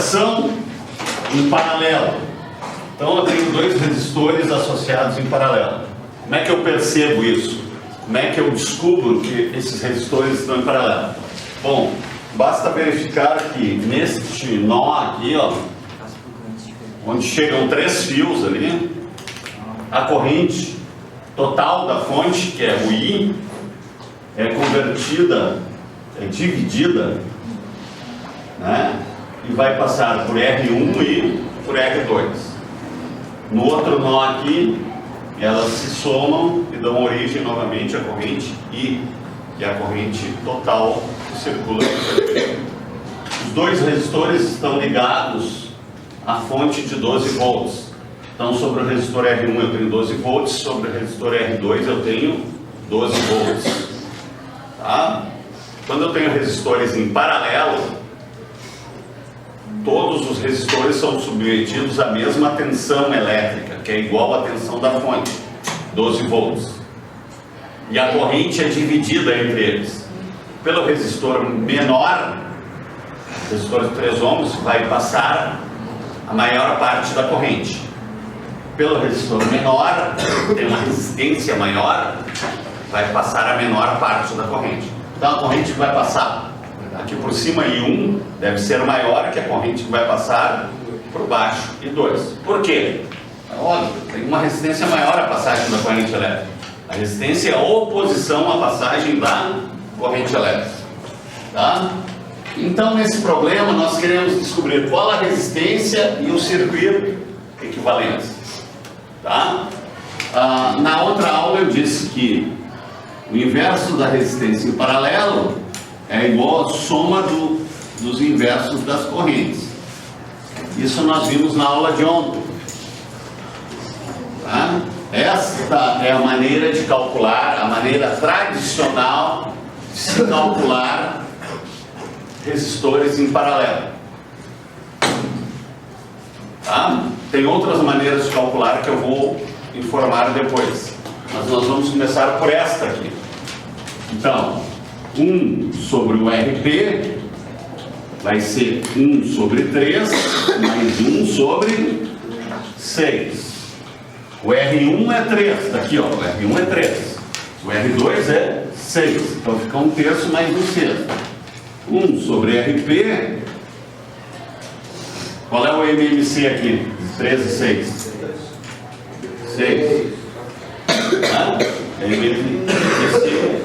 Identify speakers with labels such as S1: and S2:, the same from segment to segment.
S1: associação em paralelo. Então eu tenho dois resistores associados em paralelo. Como é que eu percebo isso? Como é que eu descubro que esses resistores estão em paralelo? Bom, basta verificar que neste nó aqui, ó, onde chegam 3 fios ali, a corrente total da fonte, que é o I, é convertida, é dividida, né? E vai passar por R1 e por R2. No outro nó aqui, elas se somam e dão origem novamente à corrente I, que é a corrente total que circula. Os dois resistores estão ligados à fonte de 12 volts. Então, sobre o resistor R1 eu tenho 12 volts, sobre o resistor R2 eu tenho 12 volts. Tá? Quando eu tenho resistores em paralelo, todos os resistores são submetidos à mesma tensão elétrica, que é igual à tensão da fonte, 12 volts. E a corrente é dividida entre eles. Pelo resistor menor, resistor de 3 ohms, vai passar a maior parte da corrente. Pelo resistor menor, tem uma resistência maior, vai passar a menor parte da corrente. Então a corrente que vai passar aqui por cima, I1, deve ser maior que a corrente que vai passar por baixo, I2. Por quê? É óbvio, tem uma resistência maior a passagem da corrente elétrica. A resistência é a oposição à passagem da corrente elétrica. Tá? Então, nesse problema, nós queremos descobrir qual a resistência e o circuito equivalentes. Tá? Na outra aula eu disse que o inverso da resistência em paralelo é igual à soma dos inversos das correntes. Isso nós vimos na aula de ontem. Tá? Esta é a maneira de calcular, a maneira tradicional de se calcular resistores em paralelo. Tá? Tem outras maneiras de calcular que eu vou informar depois. Mas nós vamos começar por esta aqui. Então, 1 sobre o RP vai ser 1 sobre 3 mais 1 sobre 6. O R1 é 3, daqui ó, o R1 é 3. O R2 é 6, então fica 1/3 mais 1/6. 1 sobre RP, qual é o MMC aqui? 3 e 6. 6. Tá? MMC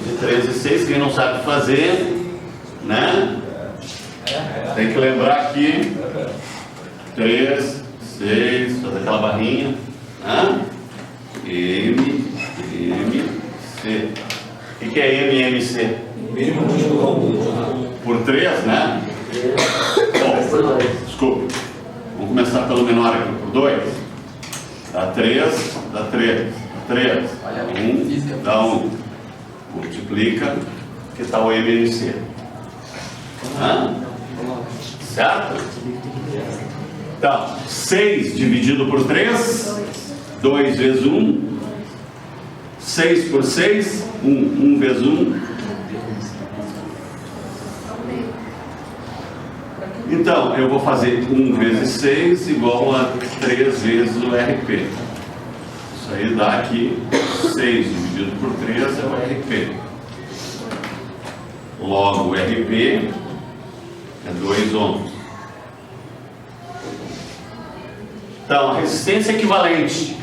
S1: de 3 e 6, quem não sabe fazer, né? Tem que lembrar aqui, 3, 6, fazer aquela barrinha, né? M, C. O que é MMC? Por 3, né? Bom, desculpa. Vamos começar pelo menor aqui, por 2. Dá 3, dá 3. 3, 1, dá 1. Multiplica, que está o MMC. Certo? Então, 6 dividido por 3, 2 vezes 1. 6 por 6, 1. 1 vezes 1. Então, eu vou fazer 1 vezes 6 igual a 3 vezes o RP. Isso aí dá aqui 6 dividido por 3 é o RP. Logo, o RP é 2 ohms. Então, a resistência equivalente.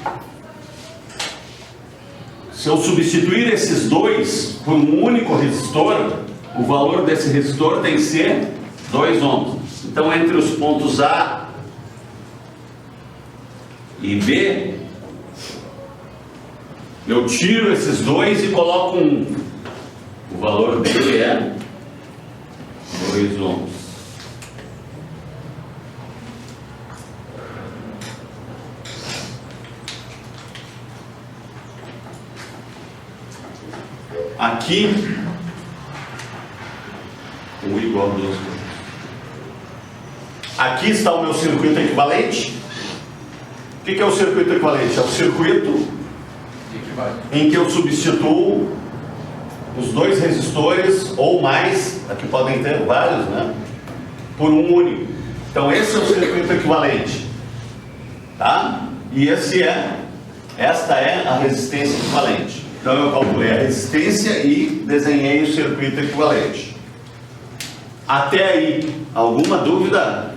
S1: Se eu substituir esses dois por um único resistor, o valor desse resistor tem que ser 2 ohms. Então, entre os pontos A e B, eu tiro esses dois e coloco 1. O valor dele é 2 ohms. Aqui, 1 igual a 2 ohms. Aqui está o meu circuito equivalente. O que é o circuito equivalente? É o circuito em que eu substituo os dois resistores ou mais, aqui podem ter vários, né? Por um único. Então esse é o circuito equivalente, tá? E esta é a resistência equivalente. Então eu calculei a resistência e desenhei o circuito equivalente. Até aí, alguma dúvida?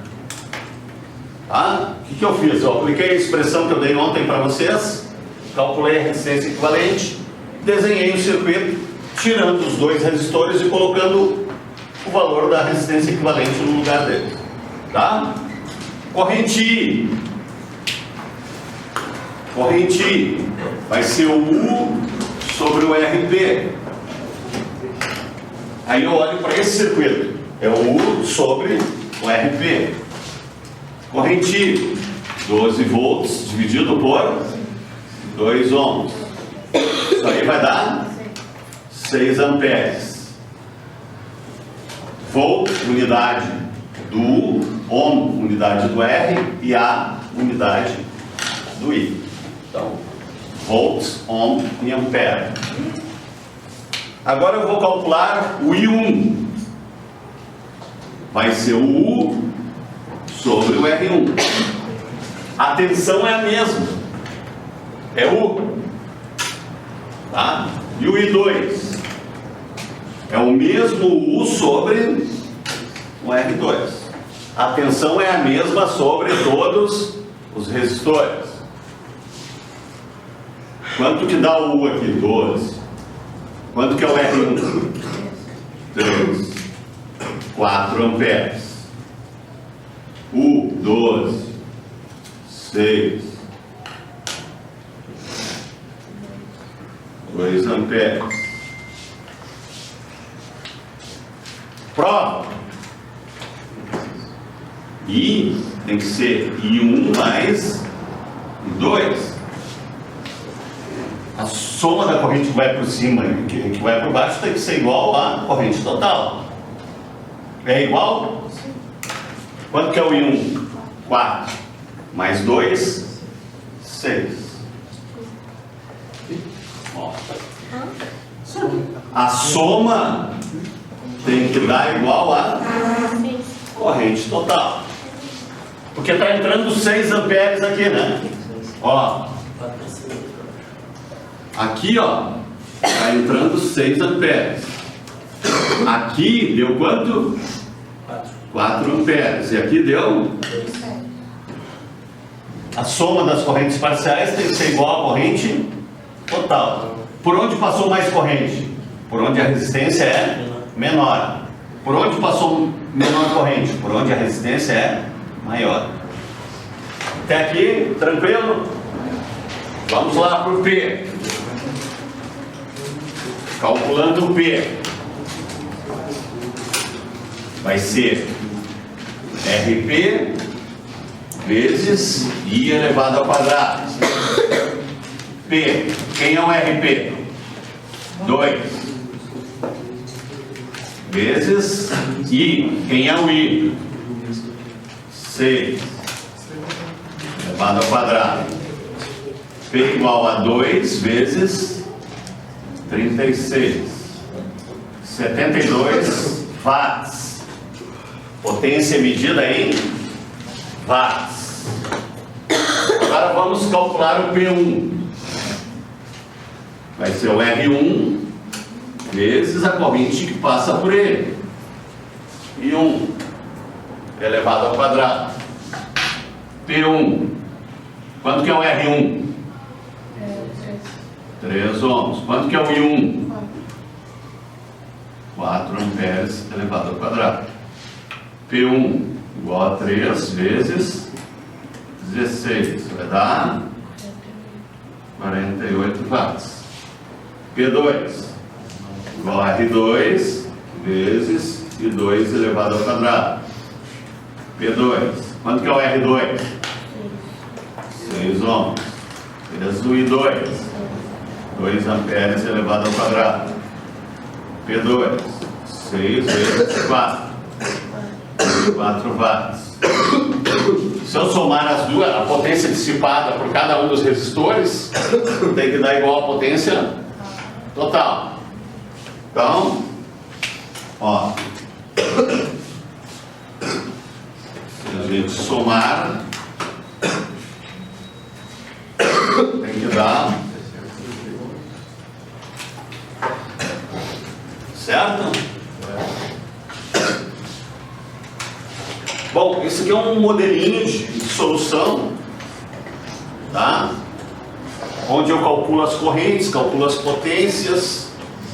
S1: Tá? O que eu fiz? Eu apliquei a expressão que eu dei ontem para vocês, calculei a resistência equivalente, desenhei o circuito, tirando os dois resistores e colocando o valor da resistência equivalente no lugar deles. Tá? Corrente vai ser o U sobre o RP. Aí eu olho para esse circuito, é o U sobre o RP. Corrente 12 volts dividido por 2 ohms. Isso aí vai dar 6 amperes. Volt, unidade do U, ohm, unidade do R, e A, unidade do I. Então, volts, ohm e ampere. Agora eu vou calcular o I1. Vai ser o U sobre o R1. A tensão é a mesma. É U. Tá? E o I2? É o mesmo U sobre o R2. A tensão é a mesma sobre todos os resistores. Quanto que dá o U aqui? 12. Quanto que é o R1? 3. 4 amperes. U, 12. 6. 2 amperes. Prova. I tem que ser I1 mais I2. A soma da corrente que vai por cima e que vai por baixo tem que ser igual à corrente total. É igual? Quanto que é o I1? 4. Mais 2, 6. Ó. A soma tem que dar igual à corrente total. Porque está entrando 6 amperes aqui, né? Ó. Aqui, ó, está entrando 6 amperes. Aqui deu quanto? 4 amperes. E aqui deu? A soma das correntes parciais tem que ser igual à corrente total. Por onde passou mais corrente? Por onde a resistência é menor. Por onde passou menor corrente? Por onde a resistência é maior. Até aqui, tranquilo? Vamos lá para o P. Calculando o P. Vai ser RP vezes I elevado ao quadrado. P. Quem é o RP? 2. Vezes I. Quem é o I? 6. Elevado ao quadrado. P igual a 2 vezes 36. 72 watts. Potência medida em watts. Agora vamos calcular o P1. Vai ser o R1 vezes a corrente que passa por ele. I1 elevado ao quadrado. P1. Quanto que é o R1? 3 ohms. Quanto que é o I1? 4 amperes elevado ao quadrado. P1 igual a 3 vezes 16. Vai dar 48 watts. P2 igual a R2 vezes I2 elevado ao quadrado. P2. Quanto que é o R2? 6 ohms. Vezes o I2. 2 amperes elevado ao quadrado. P2. 6 vezes 4. 4 watts. Se eu somar as duas, a potência dissipada por cada um dos resistores, tem que dar igual à potência total. Então, ó, gente somar, tem que dar, certo? Bom, esse aqui é um modelinho de solução, tá? Onde eu calculo as correntes, calculo as potências.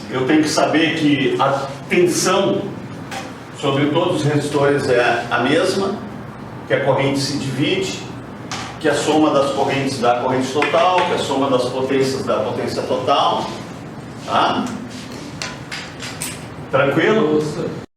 S1: Eu tenho que saber que a tensão sobre todos os resistores é a mesma, que a corrente se divide, que a soma das correntes dá a corrente total, que a soma das potências dá a potência total, tá? Tranquilo?